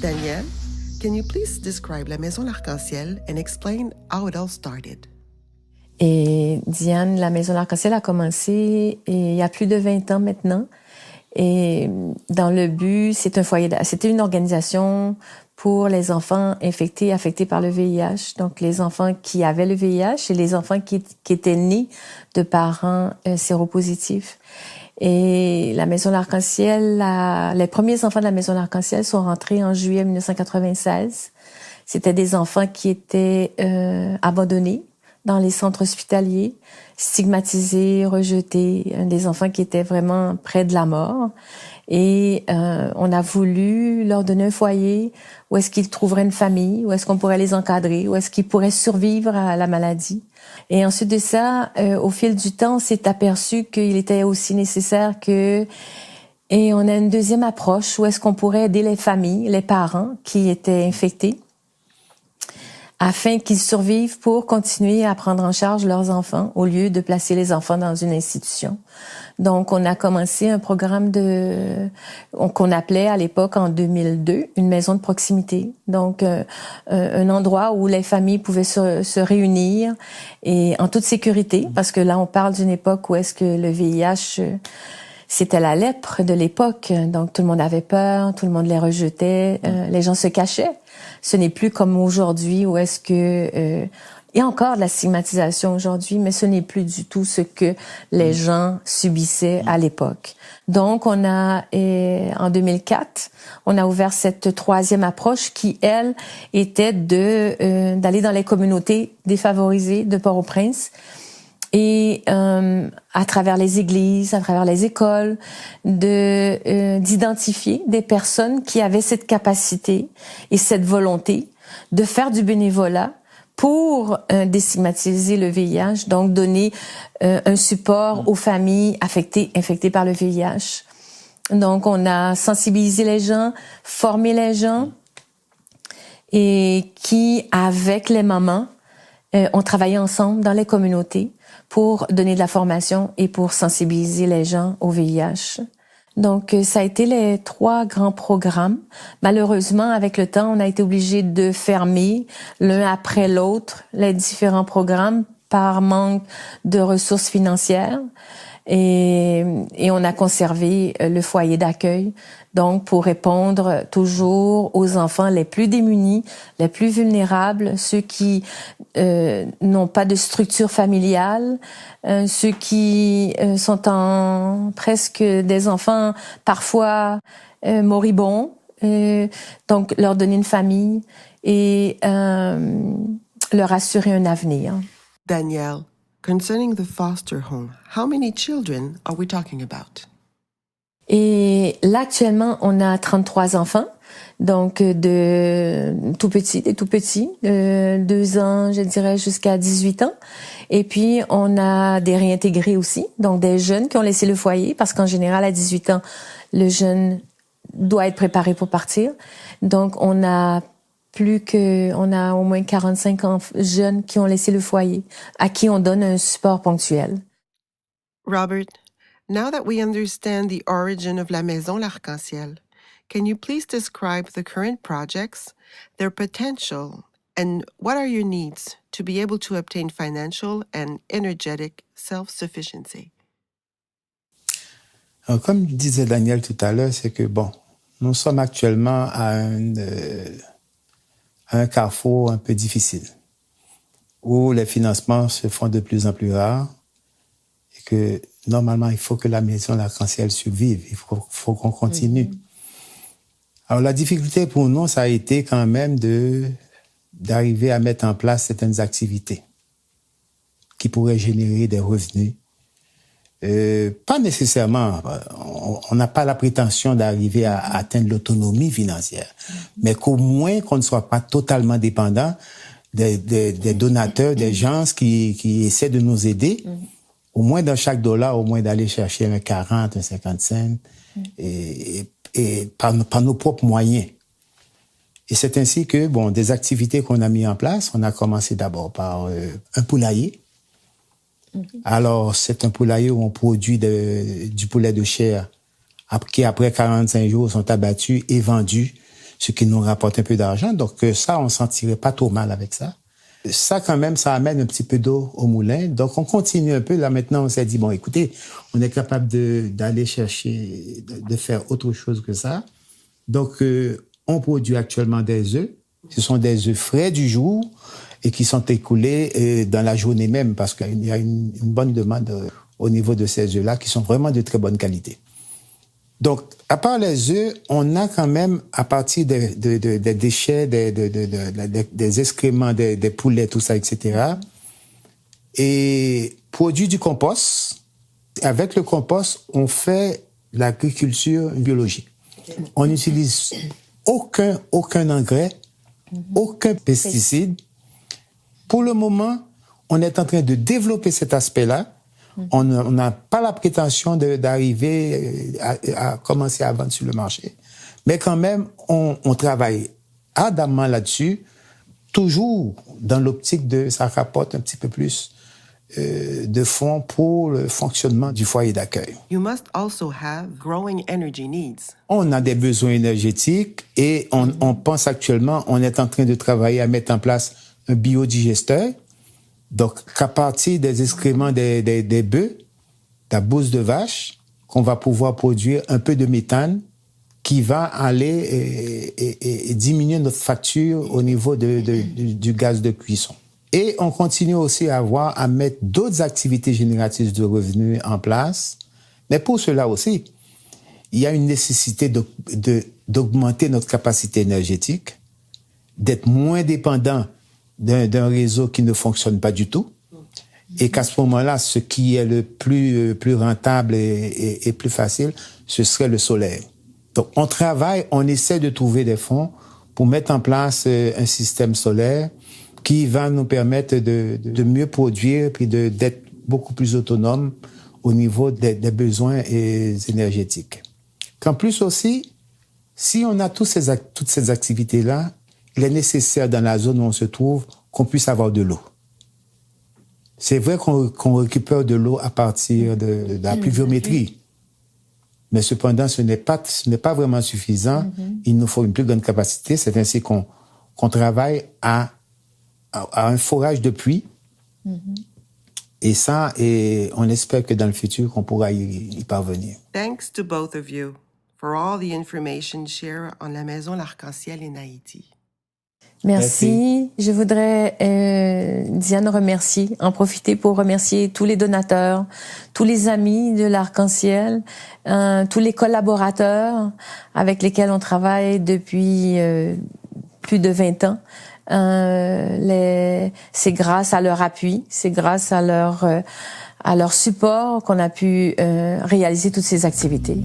Danielle, can you please describe la Maison L'Arc-en-Ciel and explain how it all started? Et Diane, la Maison L'Arc-en-Ciel a commencé il y a plus de 20 ans maintenant. Et dans le but, c'était une organisation pour les enfants affectés par le VIH. Donc, les enfants qui avaient le VIH et les enfants qui étaient nés de parents séropositifs. Et la Maison L'Arc-en-Ciel, les premiers enfants de la Maison L'Arc-en-Ciel sont rentrés en juillet 1996. C'était des enfants qui étaient abandonnés dans les centres hospitaliers, stigmatisés, rejetés, des enfants qui étaient vraiment près de la mort. Et on a voulu leur donner un foyer où est-ce qu'ils trouveraient une famille, où est-ce qu'on pourrait les encadrer, où est-ce qu'ils pourraient survivre à la maladie. Et ensuite de ça, au fil du temps, on s'est aperçu qu'il était aussi nécessaire et on a une deuxième approche où est-ce qu'on pourrait aider les familles, les parents qui étaient infectés, afin qu'ils survivent pour continuer à prendre en charge leurs enfants au lieu de placer les enfants dans une institution. Donc, on a commencé un programme qu'on appelait à l'époque, en 2002, une maison de proximité. Donc, un endroit où les familles pouvaient se réunir et en toute sécurité, parce que là, on parle d'une époque où est-ce que le VIH, c'était la lèpre de l'époque. Donc, tout le monde avait peur, tout le monde les rejetait, les gens se cachaient. Ce n'est plus comme aujourd'hui où est-ce que il y a encore de la stigmatisation aujourd'hui, mais ce n'est plus du tout ce que les gens subissaient à l'époque. Donc, en 2004, on a ouvert cette troisième approche qui, elle, était d'aller dans les communautés défavorisées de Port-au-Prince et à travers les églises, à travers les écoles, d'identifier des personnes qui avaient cette capacité et cette volonté de faire du bénévolat pour déstigmatiser le VIH, donc donner un support aux familles infectées par le VIH. Donc, on a sensibilisé les gens, formé les gens, et qui, avec les mamans, ont travaillé ensemble dans les communautés pour donner de la formation et pour sensibiliser les gens au VIH. Donc, ça a été les 3 grands programmes. Malheureusement, avec le temps, on a été obligé de fermer l'un après l'autre les différents programmes par manque de ressources financières. Et on a conservé le foyer d'accueil, donc pour répondre toujours aux enfants les plus démunis, les plus vulnérables, ceux qui n'ont pas de structure familiale, ceux qui sont presque des enfants parfois moribonds, donc leur donner une famille et leur assurer un avenir. Danielle, concerning the foster home, how many children are we talking about? Et là, actuellement, on a 33 enfants, donc des tout petits, 2 ans, je dirais, jusqu'à 18 ans. Et puis, on a des réintégrés aussi, donc des jeunes qui ont laissé le foyer, parce qu'en général, à 18 ans, le jeune doit être préparé pour partir. Donc, on a au moins 45 jeunes qui ont laissé le foyer, à qui on donne un support ponctuel. Robert, now that we understand the origin of La Maison L'Arc-en-Ciel, can you please describe the current projects, their potential, and what are your needs to be able to obtain financial and energetic self-sufficiency? Alors, comme disait Daniel tout à l'heure, c'est que, nous sommes actuellement à un carrefour un peu difficile, où les financements se font de plus en plus rares et que, normalement, il faut que la Maison L'Arc-en-Ciel survive, il faut qu'on continue. Alors, la difficulté pour nous, ça a été quand même d'arriver à mettre en place certaines activités qui pourraient générer des revenus. Pas nécessairement, on n'a pas la prétention d'arriver à atteindre l'autonomie financière, mais qu'au moins qu'on ne soit pas totalement dépendant des donateurs, des gens qui essaient de nous aider, au moins dans chaque dollar, au moins d'aller chercher un 40, un 50 cents, et par nos propres moyens. Et c'est ainsi que, des activités qu'on a mis en place, on a commencé d'abord par un poulailler. Alors, c'est un poulailler où on produit du poulet de chair qui, après 45 jours, sont abattus et vendus ce qui nous rapporte un peu d'argent. Donc ça, on s'en tirait pas trop mal avec ça. Ça, quand même, ça amène un petit peu d'eau au moulin. Donc, on continue un peu. Là, maintenant, on s'est dit, bon, écoutez, on est capable d'aller chercher, de faire autre chose que ça. Donc, on produit actuellement des œufs. Ce sont des œufs frais du jour et qui sont écoulés dans la journée même parce qu'il y a une bonne demande au niveau de ces œufs-là qui sont vraiment de très bonne qualité. Donc, à part les œufs, on a quand même, à partir des déchets, des excréments des poulets, tout ça, etc., et produit du compost. Avec le compost, on fait l'agriculture biologique. On n'utilise aucun engrais, aucun pesticide. Pour le moment, on est en train de développer cet aspect-là. On n'a pas la prétention d'arriver à commencer à vendre sur le marché. Mais quand même, on travaille ardemment là-dessus, toujours dans l'optique de ça rapporte un petit peu plus de fonds pour le fonctionnement du foyer d'accueil. You must also have growing energy needs. On a des besoins énergétiques et on pense actuellement, on est en train de travailler à mettre en place un biodigesteur. Donc, qu'à partir des excréments des bœufs, de la bouse de vache, qu'on va pouvoir produire un peu de méthane qui va aller et diminuer notre facture au niveau du gaz de cuisson. Et on continue aussi à mettre d'autres activités génératrices de revenus en place. Mais pour cela aussi, il y a une nécessité d'augmenter notre capacité énergétique, d'être moins dépendant d'un réseau qui ne fonctionne pas du tout, et qu'à ce moment-là, ce qui est le plus rentable et plus facile, ce serait le solaire. Donc, on travaille, on essaie de trouver des fonds pour mettre en place un système solaire qui va nous permettre de mieux produire puis d'être beaucoup plus autonome au niveau des besoins énergétiques. Qu'en plus aussi, si on a toutes ces activités-là, il est nécessaire dans la zone où on se trouve qu'on puisse avoir de l'eau. C'est vrai qu'on récupère de l'eau à partir de la pluviométrie, mais cependant, ce n'est pas vraiment suffisant. Il nous faut une plus grande capacité. C'est ainsi qu'on travaille à un forage de pluie. Et ça, on espère que dans le futur, qu'on pourra y parvenir. Thanks to both of you for all the information shared on la Maison L'Arc-en-Ciel in Haïti. Merci. Je voudrais, Diane, en profiter pour remercier tous les donateurs, tous les amis de l'Arc-en-Ciel, tous les collaborateurs avec lesquels on travaille depuis plus de 20 ans. C'est grâce à leur appui, c'est grâce à leur support qu'on a pu réaliser toutes ces activités.